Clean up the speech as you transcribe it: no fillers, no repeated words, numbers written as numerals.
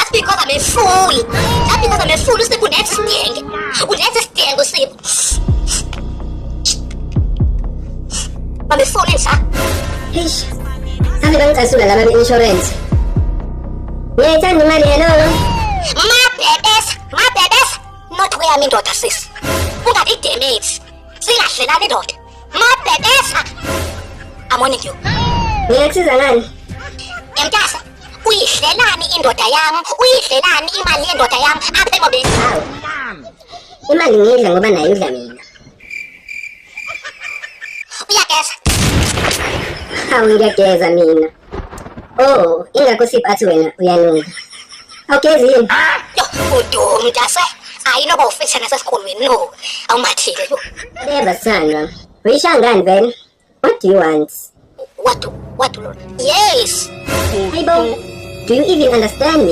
That's because I'm a fool. That's because I'm a fool. Usipho uletha isidenge. Uletha isidenge Usipho. I'm a fool nje. Eish. Ave bangicasula laba be-insurance. Ngiyayithanda imali hello. Mabebes. Not where I'm indoda sis. Ungabi damage. Singahlelani indoda. Mabebes. I'm warning you. Ngiyakusiza ngani? Emtasa. Uyihlelani indoda yami? Uyihlelani imali yendoda yami? Apha emobeni. Hawu. Imali ngiyidla ngoba nayo idla mina. Uyageza. Hawu ngiyageza mina. Oh, ingakho siphathi wena uyanuka. Awugezi yini? Yo, udumo mtasa. Ayinoba ufetha nasesikolweni no. Awumathile yo. Beba sandwa. Uyisha ngani vele? What do you want? What? Yes. Hayibo. Do you even understand me?